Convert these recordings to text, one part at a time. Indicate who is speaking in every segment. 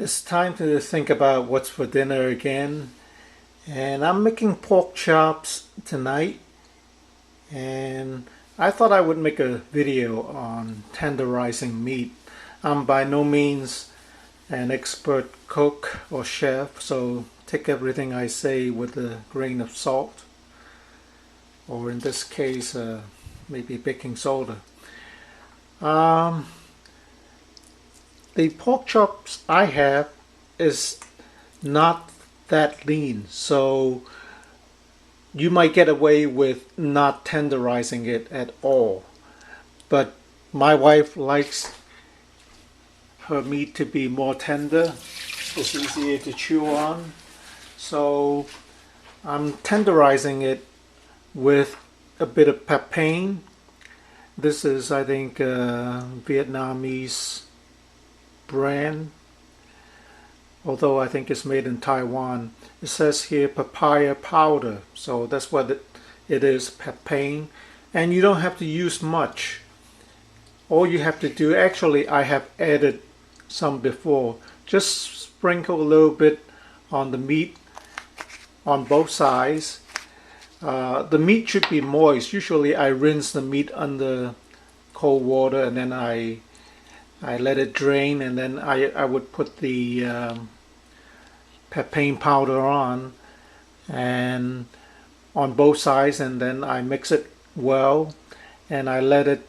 Speaker 1: It's time to think about what's for dinner again. And I'm making pork chops tonight. And I thought I would make a video on tenderizing meat. I'm by no means an expert cook or chef, so take everything I say with a grain of salt. Or in this case, maybe baking soda. Um, the pork chops I have is not that lean, so you might get away with not tenderizing it at all. But my wife likes her meat to be more tender. It's easier to chew on. So I'm tenderizing it with a bit of Papain. This is, I think, a Vietnamese brand, although I think it's made in Taiwan. It says here papaya powder, so that's what it is, Papain. And you don't have to use much. All you have to do, actually I have added some before, just sprinkle a little bit on the meat on both sides. The meat should be moist. Usually I rinse the meat under cold water and then I let it drain, and then I would put the Papain powder on both sides, and then I mix it well and I let it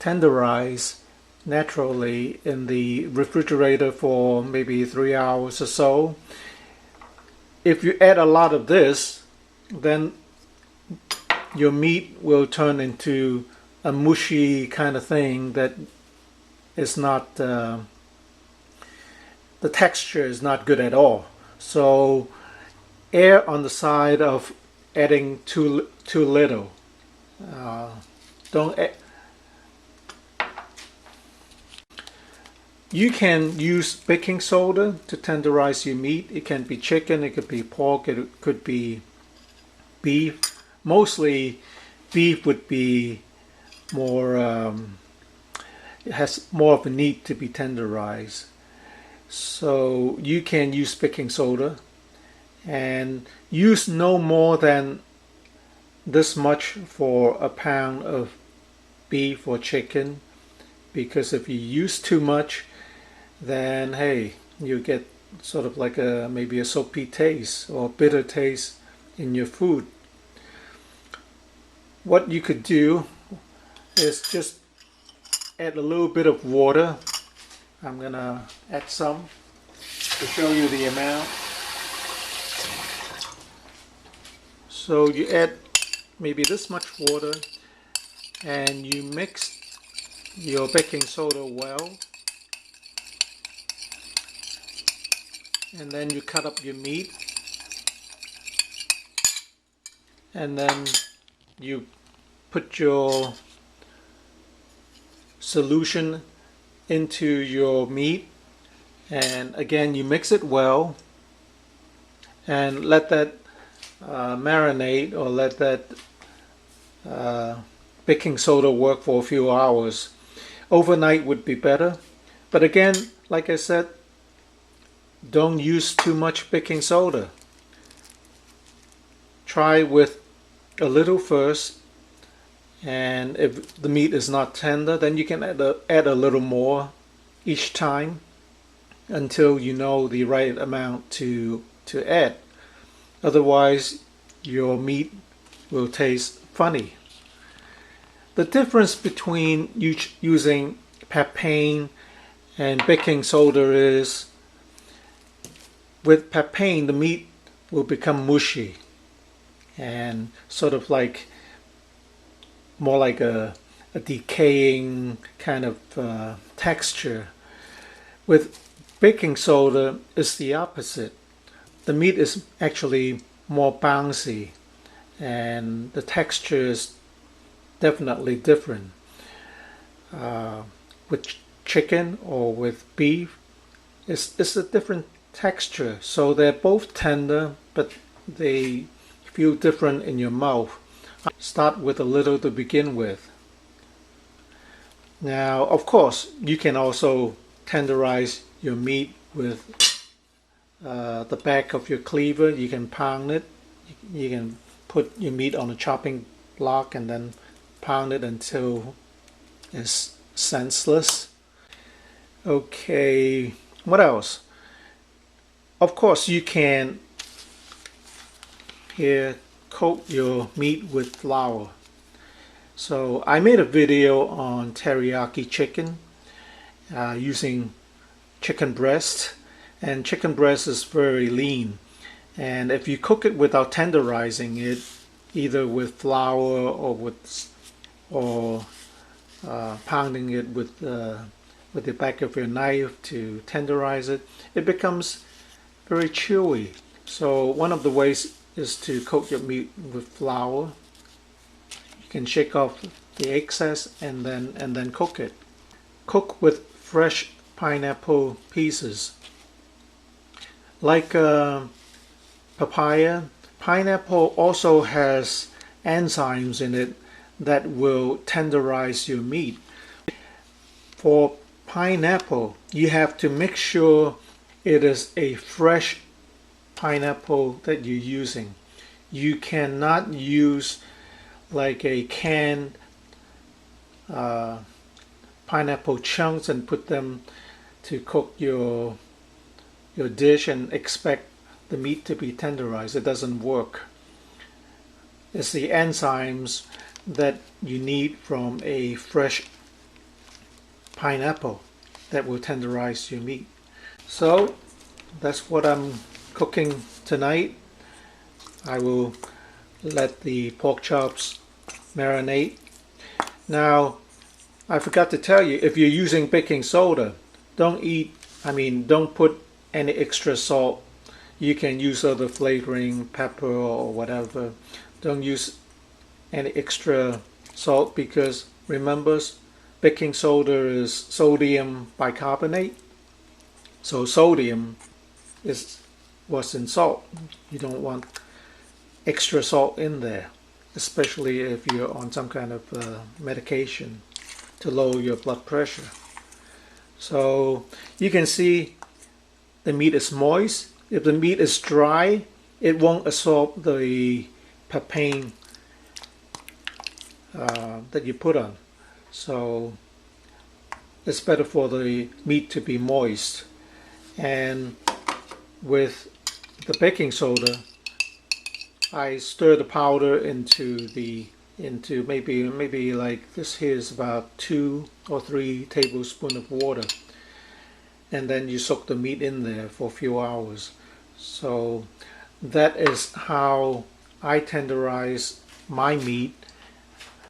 Speaker 1: tenderize naturally in the refrigerator for maybe 3 hours or so. If you add a lot of this, then your meat will turn into a mushy kind of thing that is not, the texture is not good at all. So err on the side of adding too little. Don't add. You can use baking soda to tenderize your meat. It can be chicken, it could be pork, it could be beef. Mostly beef would be more, it has more of a need to be tenderized. So you can use baking soda and use no more than this much for a pound of beef or chicken, because if you use too much, then hey, you get sort of like maybe a soapy taste or bitter taste in your food. What you could do is just add a little bit of water. I'm gonna add some to show you the amount. So you add maybe this much water and you mix your baking soda well, and then you cut up your meat, and then you put your solution into your meat, and again you mix it well and let that marinate, or let that baking soda work for a few hours. Overnight would be better, but again, like I said, don't use too much baking soda. Try with a little first, and if the meat is not tender, then you can add a little more each time until you know the right amount to add. Otherwise your meat will taste funny. The difference between using Papain and baking soda is, with Papain the meat will become mushy and sort of like more like a decaying kind of texture. With baking soda it's the opposite. The meat is actually more bouncy and the texture is definitely different. With chicken or with beef, it's a different texture. So they're both tender, but they feel different in your mouth. Start with a little to begin with. Now, of course, you can also tenderize your meat with the back of your cleaver. You can pound it. You can put your meat on a chopping block and then pound it until it's senseless. Okay, what else? Of course, you can here coat your meat with flour. So I made a video on teriyaki chicken using chicken breast, and chicken breast is very lean, and if you cook it without tenderizing it, either with flour or pounding it with the back of your knife to tenderize it, it becomes very chewy. So one of the ways is to coat your meat with flour. You can shake off the excess and then cook it. Cook with fresh pineapple pieces. Like papaya, pineapple also has enzymes in it that will tenderize your meat. For pineapple, you have to make sure it is a fresh pineapple that you're using. You cannot use like a canned pineapple chunks and put them to cook your dish and expect the meat to be tenderized. It doesn't work. It's the enzymes that you need from a fresh pineapple that will tenderize your meat. So that's what I'm cooking tonight. I will let the pork chops marinate. Now, I forgot to tell you, if you're using baking soda, don't put any extra salt. You can use other flavoring, pepper or whatever. Don't use any extra salt, because remember, baking soda is sodium bicarbonate. So sodium is what's in salt. You don't want extra salt in there, especially if you're on some kind of medication to lower your blood pressure. So you can see the meat is moist. If the meat is dry, it won't absorb the papain that you put on. So it's better for the meat to be moist. And with the baking soda, I stir the powder into maybe like this here is about 2 or 3 tablespoons of water, and then you soak the meat in there for a few hours. So that is how I tenderize my meat